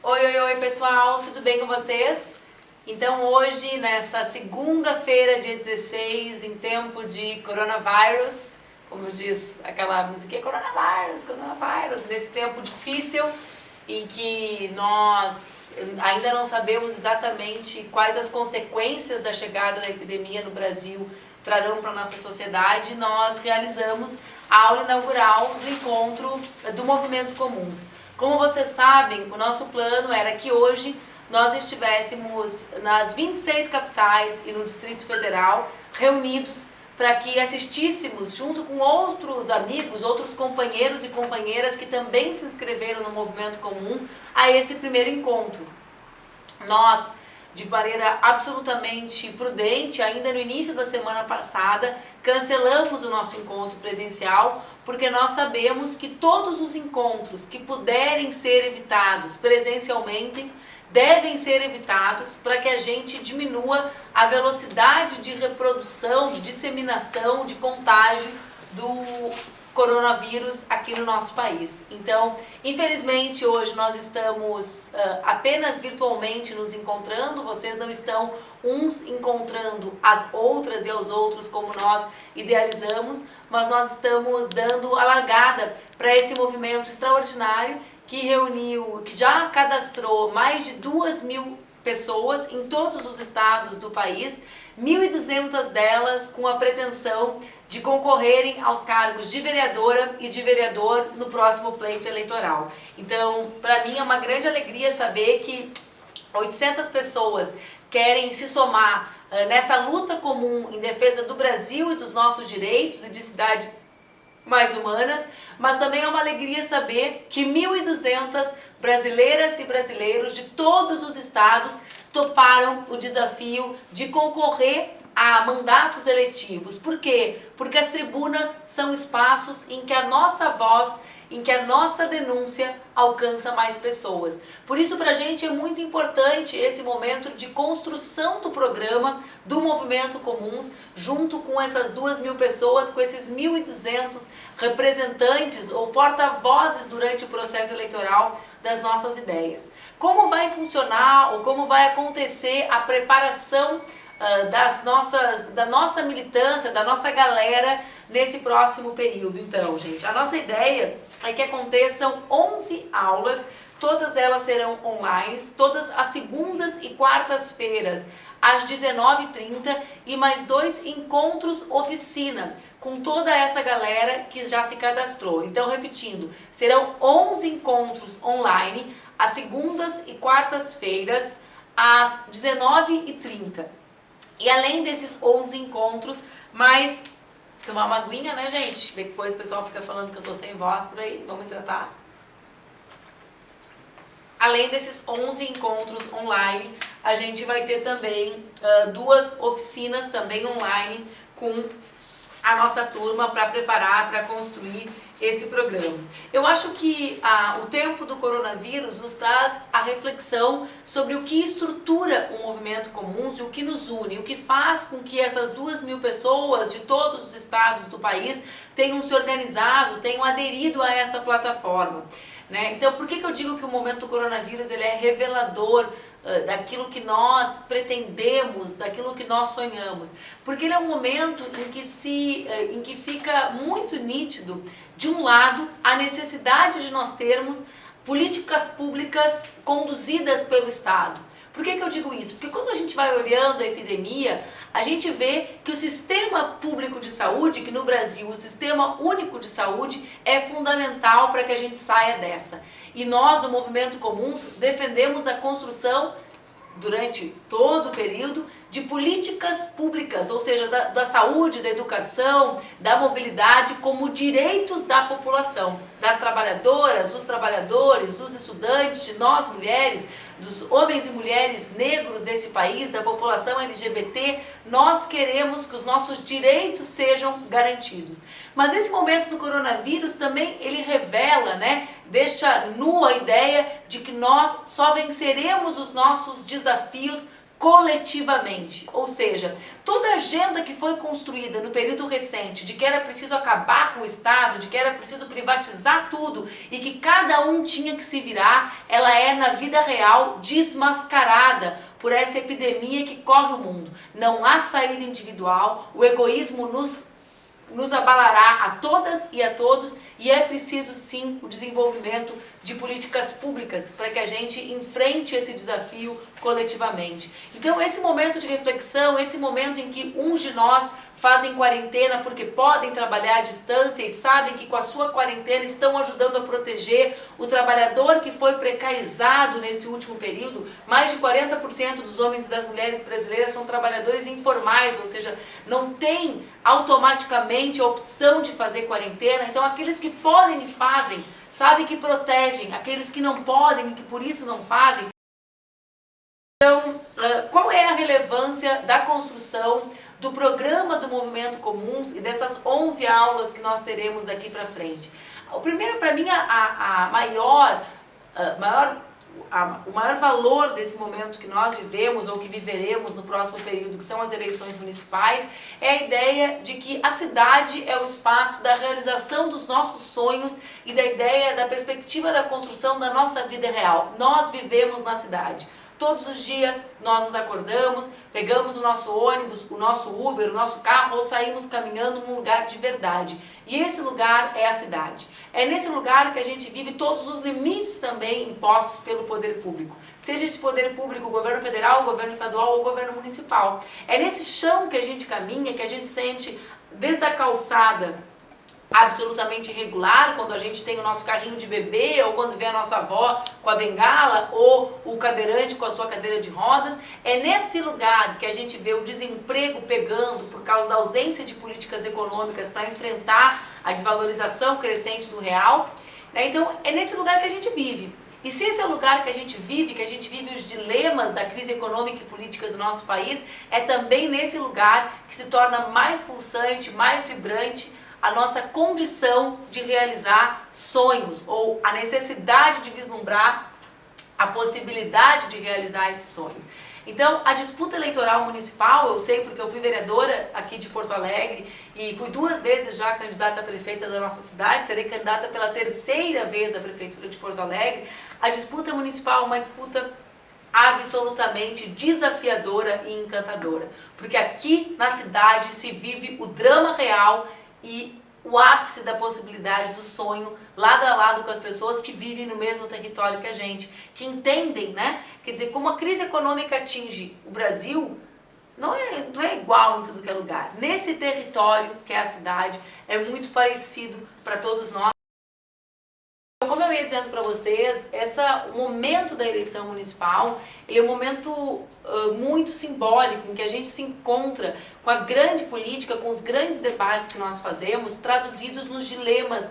Oi, pessoal, tudo bem com vocês? Então hoje, nessa segunda-feira, dia 16, em tempo de coronavírus, como diz aquela musiquinha, coronavírus, nesse tempo difícil em que nós ainda não sabemos exatamente quais as consequências da chegada da epidemia no Brasil trarão para a nossa sociedade, nós realizamos a aula inaugural do encontro do Movimento Comuns. Como vocês sabem, o nosso plano era que hoje nós estivéssemos nas 26 capitais e no Distrito Federal reunidos para que assistíssemos, junto com outros amigos, outros companheiros e companheiras que também se inscreveram no Movimento Comum, a esse primeiro encontro. Nós, de maneira absolutamente prudente, ainda no início da semana passada, cancelamos o nosso encontro presencial, porque nós sabemos que todos os encontros que puderem ser evitados presencialmente devem ser evitados para que a gente diminua a velocidade de reprodução, de disseminação, de contágio do coronavírus aqui no nosso país. Então, infelizmente, hoje nós estamos apenas virtualmente nos encontrando, vocês não estão uns encontrando as outras e aos outros como nós idealizamos, mas nós estamos dando a largada para esse movimento extraordinário que reuniu, que já cadastrou mais de 2.000 pessoas em todos os estados do país, 1.200 delas com a pretensão de concorrerem aos cargos de vereadora e de vereador no próximo pleito eleitoral. Então, para mim é uma grande alegria saber que 800 pessoas querem se somar nessa luta comum em defesa do Brasil e dos nossos direitos e de cidades mais humanas, mas também é uma alegria saber que 1.200 brasileiras e brasileiros de todos os estados toparam o desafio de concorrer a mandatos eletivos. Por quê? Porque as tribunas são espaços em que a nossa voz, em que a nossa denúncia alcança mais pessoas. Por isso, para a gente é muito importante esse momento de construção do programa do Movimento Comuns, junto com essas 2.000 pessoas, com esses 1.200 representantes ou porta-vozes durante o processo eleitoral das nossas ideias. Como vai funcionar ou como vai acontecer a preparação da nossa militância, da nossa galera nesse próximo período? Então, gente, a nossa ideia é que aconteçam 11 aulas, todas elas serão online, todas as segundas e quartas-feiras, às 19h30, e mais 2 encontros oficina, com toda essa galera que já se cadastrou. Então, repetindo, serão 11 encontros online, às segundas e quartas-feiras, às 19h30. E além desses 11 encontros, mais tomar uma aguinha, né, gente? Depois o pessoal fica falando que eu tô sem voz por aí, vamos tratar. Além desses 11 encontros online, a gente vai ter também 2 oficinas também online com a nossa turma para preparar, para construir esse programa. Eu acho que o tempo do coronavírus nos traz a reflexão sobre o que estrutura o Movimento Comuns e o que nos une, o que faz com que essas 2.000 pessoas de todos os estados do país tenham se organizado, tenham aderido a essa plataforma, né? Então, por que eu digo que o momento do coronavírus ele é revelador daquilo que nós pretendemos, daquilo que nós sonhamos? Porque ele é um momento em que fica muito nítido, de um lado, a necessidade de nós termos políticas públicas conduzidas pelo Estado. Por que eu digo isso? Porque quando a gente vai olhando a epidemia, a gente vê que o sistema público de saúde, que no Brasil o sistema único de saúde é fundamental para que a gente saia dessa. E nós do Movimento Comuns defendemos a construção, durante todo o período, de políticas públicas, ou seja, da saúde, da educação, da mobilidade como direitos da população, das trabalhadoras, dos trabalhadores, dos estudantes, de nós mulheres, dos homens e mulheres negros desse país, da população LGBT. Nós queremos que os nossos direitos sejam garantidos. Mas esse momento do coronavírus também ele revela, né, deixa nua a ideia de que nós só venceremos os nossos desafios coletivamente, ou seja, toda a agenda que foi construída no período recente de que era preciso acabar com o Estado, de que era preciso privatizar tudo e que cada um tinha que se virar, ela é na vida real desmascarada por essa epidemia que corre o mundo. Não há saída individual, o egoísmo nos abalará a todas e a todos, e é preciso sim o desenvolvimento de políticas públicas para que a gente enfrente esse desafio coletivamente. Então esse momento de reflexão, esse momento em que uns de nós fazem quarentena porque podem trabalhar à distância e sabem que com a sua quarentena estão ajudando a proteger o trabalhador que foi precarizado nesse último período. Mais de 40% dos homens e das mulheres brasileiras são trabalhadores informais, ou seja, não tem automaticamente a opção de fazer quarentena. Então aqueles que podem e fazem, sabem que protegem, aqueles que não podem e que por isso não fazem. Então, qual é a relevância da construção do programa do Movimento Comuns e dessas 11 aulas que nós teremos daqui para frente? O primeiro, para mim, o maior valor desse momento que nós vivemos ou que viveremos no próximo período, que são as eleições municipais, é a ideia de que a cidade é o espaço da realização dos nossos sonhos e da ideia da perspectiva da construção da nossa vida real. Nós vivemos na cidade. Todos os dias nós nos acordamos, pegamos o nosso ônibus, o nosso Uber, o nosso carro ou saímos caminhando num lugar de verdade. E esse lugar é a cidade. É nesse lugar que a gente vive todos os limites também impostos pelo poder público. Seja esse poder público o governo federal, o governo estadual ou o governo municipal. É nesse chão que a gente caminha, que a gente sente desde a calçada absolutamente irregular, quando a gente tem o nosso carrinho de bebê, ou quando vê a nossa avó com a bengala, ou o cadeirante com a sua cadeira de rodas. É nesse lugar que a gente vê o desemprego pegando por causa da ausência de políticas econômicas para enfrentar a desvalorização crescente do real. Então é nesse lugar que a gente vive. E se esse é o lugar que a gente vive os dilemas da crise econômica e política do nosso país, é também nesse lugar que se torna mais pulsante, mais vibrante a nossa condição de realizar sonhos, ou a necessidade de vislumbrar a possibilidade de realizar esses sonhos. Então, a disputa eleitoral municipal, eu sei porque eu fui vereadora aqui de Porto Alegre e fui 2 vezes já candidata a prefeita da nossa cidade, serei candidata pela 3ª vez à prefeitura de Porto Alegre. A disputa municipal é uma disputa absolutamente desafiadora e encantadora, porque aqui na cidade se vive o drama real e o ápice da possibilidade do sonho lado a lado com as pessoas que vivem no mesmo território que a gente, que entendem, né? Quer dizer, como a crise econômica atinge o Brasil, não é igual em tudo que é lugar. Nesse território, que é a cidade, é muito parecido para todos nós. Como eu ia dizendo para vocês, o momento da eleição municipal, ele é um momento muito simbólico, em que a gente se encontra com a grande política, com os grandes debates que nós fazemos, traduzidos nos dilemas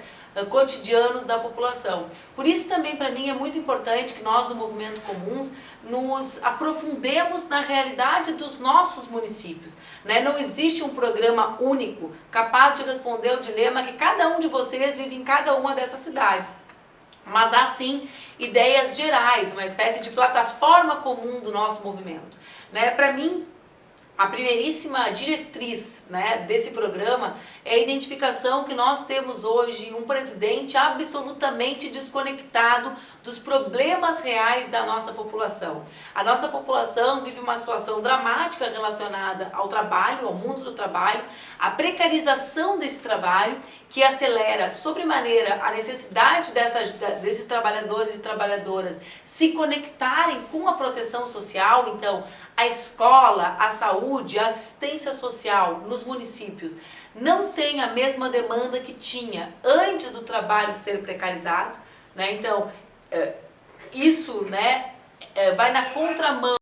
cotidianos da população. Por isso também para mim é muito importante que nós do Movimento Comuns nos aprofundemos na realidade dos nossos municípios, né? Não existe um programa único capaz de responder ao dilema que cada um de vocês vive em cada uma dessas cidades. Mas há sim ideias gerais, uma espécie de plataforma comum do nosso movimento, né? Para mim, a primeiríssima diretriz, né, desse programa é a identificação que nós temos hoje um presidente absolutamente desconectado dos problemas reais da nossa população. A nossa população vive uma situação dramática relacionada ao trabalho, ao mundo do trabalho, a precarização desse trabalho, que acelera sobremaneira a necessidade desses trabalhadores e trabalhadoras se conectarem com a proteção social. Então, a escola, a saúde, a assistência social nos municípios não tem a mesma demanda que tinha antes do trabalho ser precarizado, né? Então, isso, né, vai na contramão.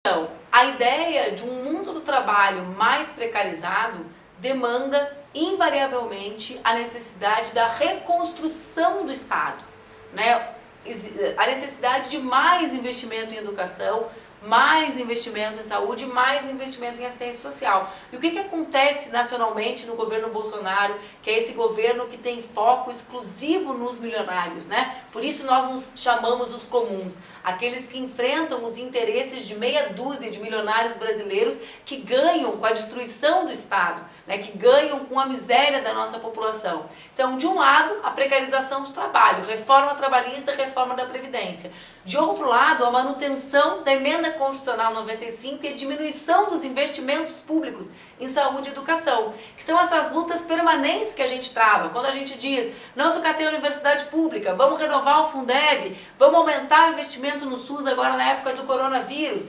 Então, a ideia de um mundo do trabalho mais precarizado demanda invariavelmente a necessidade da reconstrução do Estado, né? A necessidade de mais investimento em educação, mais investimento em saúde, mais investimento em assistência social. E o que acontece nacionalmente no governo Bolsonaro, que é esse governo que tem foco exclusivo nos milionários, né? Por isso nós nos chamamos os comuns, aqueles que enfrentam os interesses de meia dúzia de milionários brasileiros que ganham com a destruição do Estado, né? Que ganham com a miséria da nossa população. Então, de um lado, a precarização do trabalho, reforma trabalhista, reforma da Previdência. De outro lado, a manutenção da emenda constitucional 95 e a diminuição dos investimentos públicos em saúde e educação, que são essas lutas permanentes que a gente trava. Quando a gente diz, não sucateia a universidade pública, vamos renovar o Fundeb, vamos aumentar o investimento no SUS agora na época do coronavírus.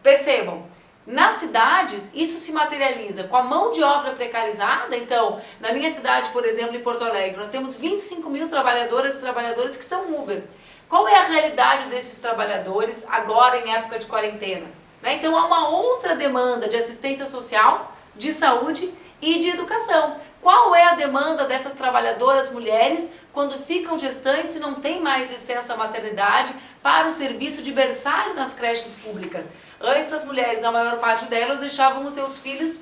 Percebam, nas cidades, isso se materializa com a mão de obra precarizada. Então, na minha cidade, por exemplo, em Porto Alegre, nós temos 25 mil trabalhadoras e trabalhadores que são Uber. Qual é a realidade desses trabalhadores agora em época de quarentena? Então, há uma outra demanda de assistência social, de saúde e de educação. Qual é a demanda dessas trabalhadoras mulheres quando ficam gestantes e não tem mais licença maternidade para o serviço de berçário nas creches públicas? Antes, as mulheres, a maior parte delas, deixavam os seus filhos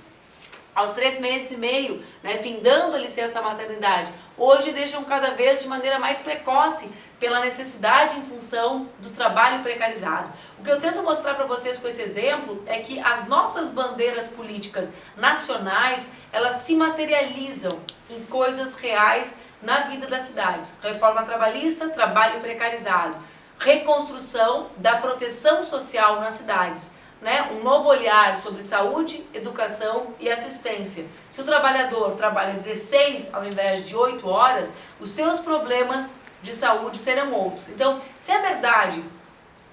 aos 3 meses e meio, findando a licença maternidade. Hoje deixam cada vez de maneira mais precoce, pela necessidade em função do trabalho precarizado. O que eu tento mostrar para vocês com esse exemplo é que as nossas bandeiras políticas nacionais, elas se materializam em coisas reais na vida das cidades. Reforma trabalhista, trabalho precarizado. Reconstrução da proteção social nas cidades. Um novo olhar sobre saúde, educação e assistência. Se o trabalhador trabalha 16 ao invés de 8 horas, os seus problemas de saúde serão outros. Então, se é verdade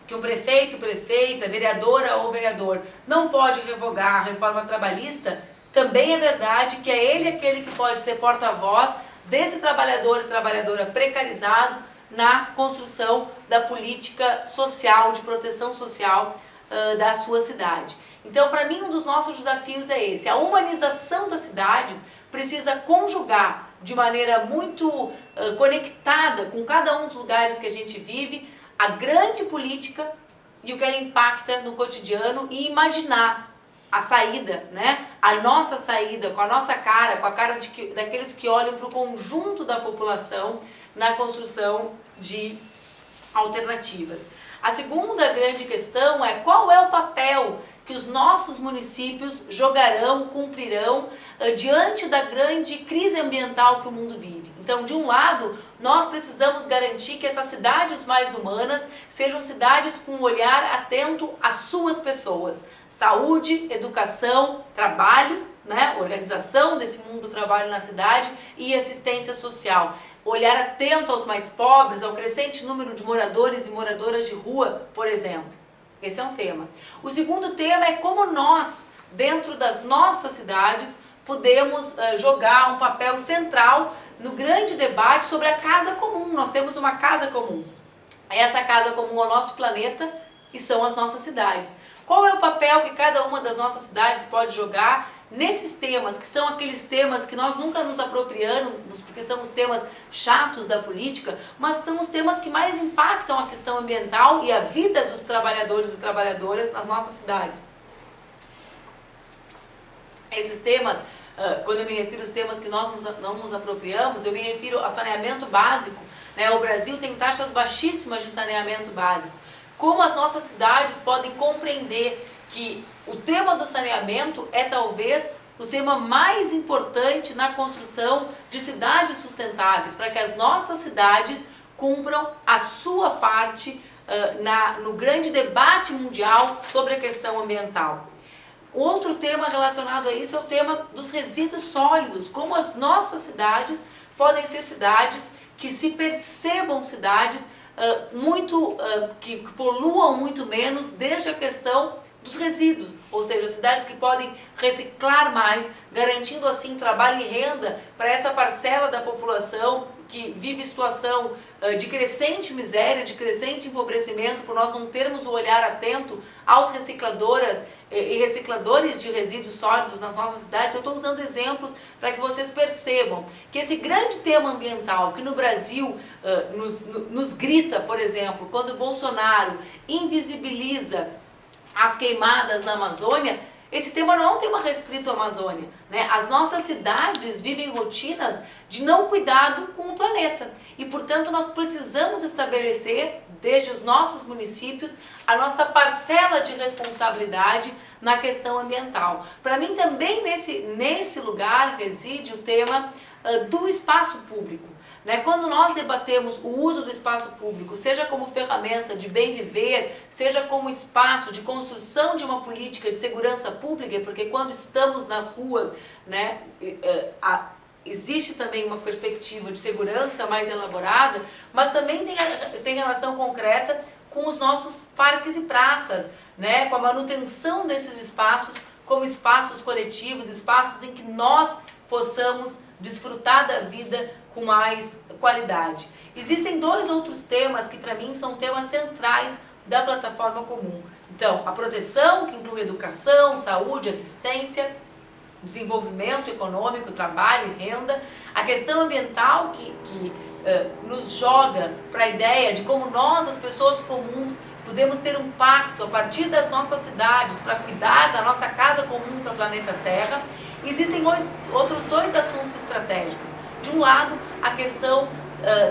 que um prefeito, prefeita, vereadora ou vereador não pode revogar a reforma trabalhista, também é verdade que é ele aquele que pode ser porta-voz desse trabalhador e trabalhadora precarizado na construção da política social, de proteção social da sua cidade. Então, para mim, um dos nossos desafios é esse. A humanização das cidades precisa conjugar de maneira muito conectada com cada um dos lugares que a gente vive, a grande política e o que ela impacta no cotidiano e imaginar a saída, a nossa saída, com a nossa cara, com a cara daqueles que olham para o conjunto da população na construção de alternativas. A segunda grande questão é qual é o papel que os nossos municípios jogarão, cumprirão diante da grande crise ambiental que o mundo vive. Então, de um lado, nós precisamos garantir que essas cidades mais humanas sejam cidades com um olhar atento às suas pessoas. Saúde, educação, trabalho, organização desse mundo do trabalho na cidade e assistência social. Olhar atento aos mais pobres, ao crescente número de moradores e moradoras de rua, por exemplo. Esse é um tema. O segundo tema é como nós, dentro das nossas cidades, podemos jogar um papel central no grande debate sobre a casa comum. Nós temos uma casa comum. Essa casa comum é o nosso planeta e são as nossas cidades. Qual é o papel que cada uma das nossas cidades pode jogar nesses temas, que são aqueles temas que nós nunca nos apropriamos, porque são os temas chatos da política, mas que são os temas que mais impactam a questão ambiental e a vida dos trabalhadores e trabalhadoras nas nossas cidades. Esses temas, quando eu me refiro aos temas que nós não nos apropriamos, eu me refiro a saneamento básico. O Brasil tem taxas baixíssimas de saneamento básico. Como as nossas cidades podem compreender que o tema do saneamento é talvez o tema mais importante na construção de cidades sustentáveis, para que as nossas cidades cumpram a sua parte no grande debate mundial sobre a questão ambiental. Outro tema relacionado a isso é o tema dos resíduos sólidos, como as nossas cidades podem ser cidades que se percebam cidades que poluam muito menos, desde a questão dos resíduos, ou seja, cidades que podem reciclar mais, garantindo assim trabalho e renda para essa parcela da população que vive situação de crescente miséria, de crescente empobrecimento, por nós não termos o olhar atento aos recicladoras e recicladores de resíduos sólidos nas nossas cidades. Eu estou usando exemplos para que vocês percebam que esse grande tema ambiental que no Brasil nos grita, por exemplo, quando o Bolsonaro invisibiliza as queimadas na Amazônia, esse tema não é um tema restrito à Amazônia, né? As nossas cidades vivem rotinas de não cuidado com o planeta e, portanto, nós precisamos estabelecer, desde os nossos municípios, a nossa parcela de responsabilidade na questão ambiental. Para mim, também nesse lugar reside o tema do espaço público. Quando nós debatemos o uso do espaço público, seja como ferramenta de bem viver, seja como espaço de construção de uma política de segurança pública, porque quando estamos nas ruas, existe também uma perspectiva de segurança mais elaborada, mas também tem relação concreta com os nossos parques e praças, com a manutenção desses espaços como espaços coletivos, espaços em que nós possamos desfrutar da vida com mais qualidade. Existem dois outros temas que para mim são temas centrais da plataforma comum. Então, a proteção, que inclui educação, saúde, assistência, desenvolvimento econômico, trabalho e renda. A questão ambiental que nos joga para a ideia de como nós, as pessoas comuns, podemos ter um pacto a partir das nossas cidades para cuidar da nossa casa comum para o planeta Terra. Existem outros dois assuntos estratégicos. De um lado, a questão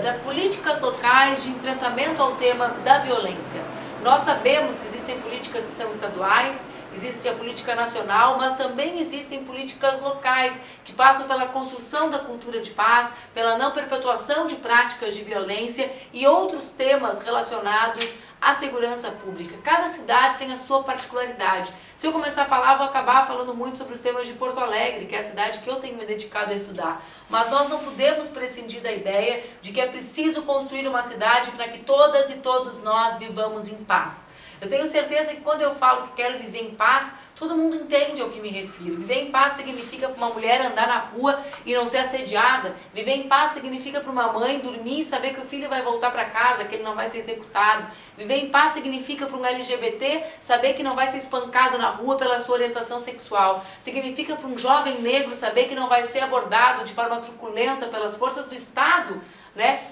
das políticas locais de enfrentamento ao tema da violência. Nós sabemos que existem políticas que são estaduais, existe a política nacional, mas também existem políticas locais que passam pela construção da cultura de paz, pela não perpetuação de práticas de violência e outros temas relacionados à segurança pública. Cada cidade tem a sua particularidade. Se eu começar a falar, vou acabar falando muito sobre os temas de Porto Alegre, que é a cidade que eu tenho me dedicado a estudar. Mas nós não podemos prescindir da ideia de que é preciso construir uma cidade para que todas e todos nós vivamos em paz. Eu tenho certeza que quando eu falo que quero viver em paz, todo mundo entende ao que me refiro. Viver em paz significa para uma mulher andar na rua e não ser assediada. Viver em paz significa para uma mãe dormir e saber que o filho vai voltar para casa, que ele não vai ser executado. Viver em paz significa para um LGBT saber que não vai ser espancado na rua pela sua orientação sexual. Significa para um jovem negro saber que não vai ser abordado de forma truculenta pelas forças do Estado,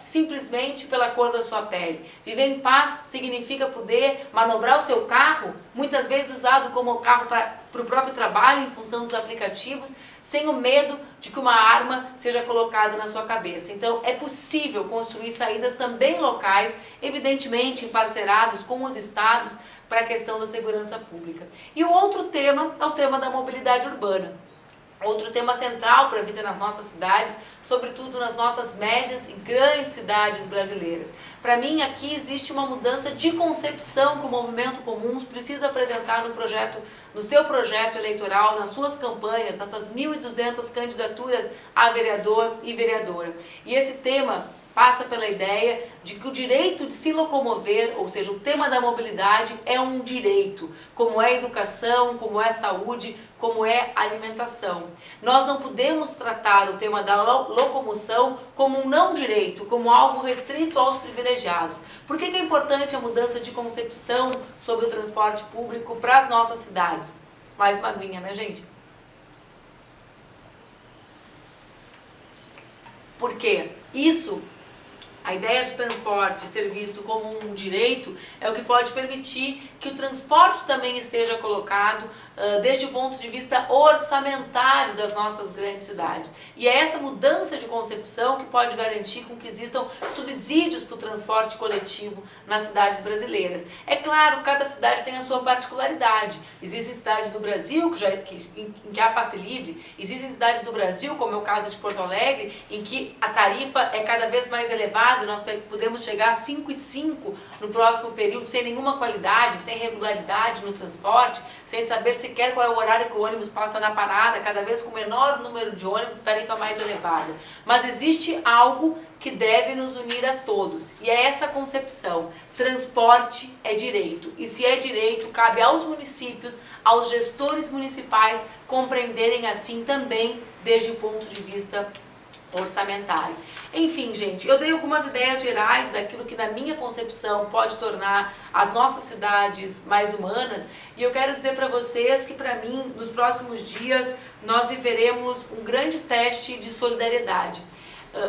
simplesmente pela cor da sua pele. Viver em paz significa poder manobrar o seu carro, muitas vezes usado como carro para o próprio trabalho em função dos aplicativos, sem o medo de que uma arma seja colocada na sua cabeça. Então é possível construir saídas também locais, evidentemente emparcerados com os estados, para a questão da segurança pública. E o outro tema é o tema da mobilidade urbana. Outro tema central para a vida nas nossas cidades, sobretudo nas nossas médias e grandes cidades brasileiras. Para mim, aqui existe uma mudança de concepção que o Movimento Comum precisa apresentar no seu projeto eleitoral, nas suas campanhas, nessas 1.200 candidaturas a vereador e vereadora. E esse tema passa pela ideia de que o direito de se locomover, ou seja, o tema da mobilidade é um direito, como é a educação, como é a saúde, como é a alimentação. Nós não podemos tratar o tema da locomoção como um não direito, como algo restrito aos privilegiados. Por que é importante a mudança de concepção sobre o transporte público para as nossas cidades? Mais uma aguinha, né, gente? Por quê? A ideia do transporte ser visto como um direito é o que pode permitir que o transporte também esteja colocado desde o ponto de vista orçamentário das nossas grandes cidades. E é essa mudança de concepção que pode garantir com que existam subsídios para o transporte coletivo nas cidades brasileiras. É claro, cada cidade tem a sua particularidade. Existem cidades do Brasil em que há passe livre, existem cidades do Brasil, como é o caso de Porto Alegre, em que a tarifa é cada vez mais elevada, nós podemos chegar a 5,5 no próximo período sem nenhuma qualidade, sem regularidade no transporte, sem saber sequer qual é o horário que o ônibus passa na parada, cada vez com menor número de ônibus, tarifa mais elevada. Mas existe algo que deve nos unir a todos, e é essa concepção: transporte é direito, e se é direito, cabe aos municípios, aos gestores municipais compreenderem assim também desde o ponto de vista orçamentário. Enfim, gente, eu dei algumas ideias gerais daquilo que na minha concepção pode tornar as nossas cidades mais humanas, e eu quero dizer para vocês que para mim, nos próximos dias, nós viveremos um grande teste de solidariedade.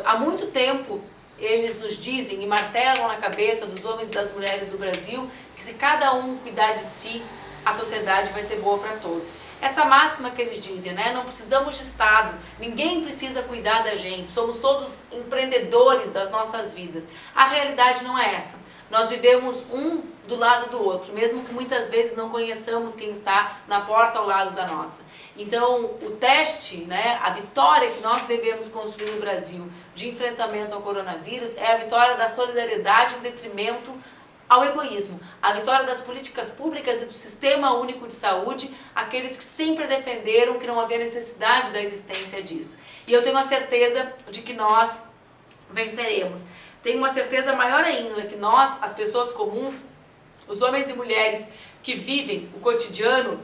Há muito tempo eles nos dizem e martelam na cabeça dos homens e das mulheres do Brasil que se cada um cuidar de si, a sociedade vai ser boa para todos. Essa máxima que eles dizem, né? Não precisamos de Estado, ninguém precisa cuidar da gente, somos todos empreendedores das nossas vidas. A realidade não é essa. Nós vivemos um do lado do outro, mesmo que muitas vezes não conheçamos quem está na porta ao lado da nossa. Então, o teste, né, a vitória que nós devemos construir no Brasil de enfrentamento ao coronavírus é a vitória da solidariedade em detrimento ao egoísmo, a vitória das políticas públicas e do Sistema Único de Saúde, aqueles que sempre defenderam que não havia necessidade da existência disso. E eu tenho a certeza de que nós venceremos. Tenho uma certeza maior ainda que nós, as pessoas comuns, os homens e mulheres que vivem o cotidiano,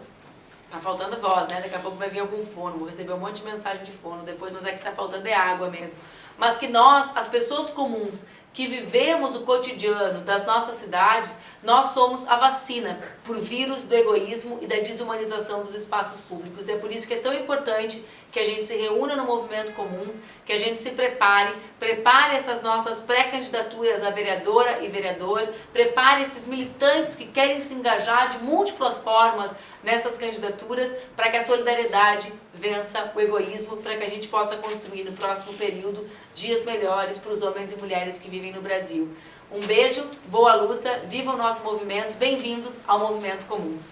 tá faltando voz, né? Daqui a pouco vai vir algum fono, vou receber um monte de mensagem de fono depois, mas aqui tá faltando é água mesmo. Mas que nós, as pessoas comuns, que vivemos o cotidiano das nossas cidades, nós somos a vacina para o vírus do egoísmo e da desumanização dos espaços públicos. É por isso que é tão importante que a gente se reúna no Movimento Comuns, que a gente se prepare essas nossas pré-candidaturas a vereadora e vereador, prepare esses militantes que querem se engajar de múltiplas formas nessas candidaturas para que a solidariedade vença o egoísmo, para que a gente possa construir no próximo período dias melhores para os homens e mulheres que vivem no Brasil. Um beijo, boa luta, viva o nosso movimento, bem-vindos ao Movimento Comuns.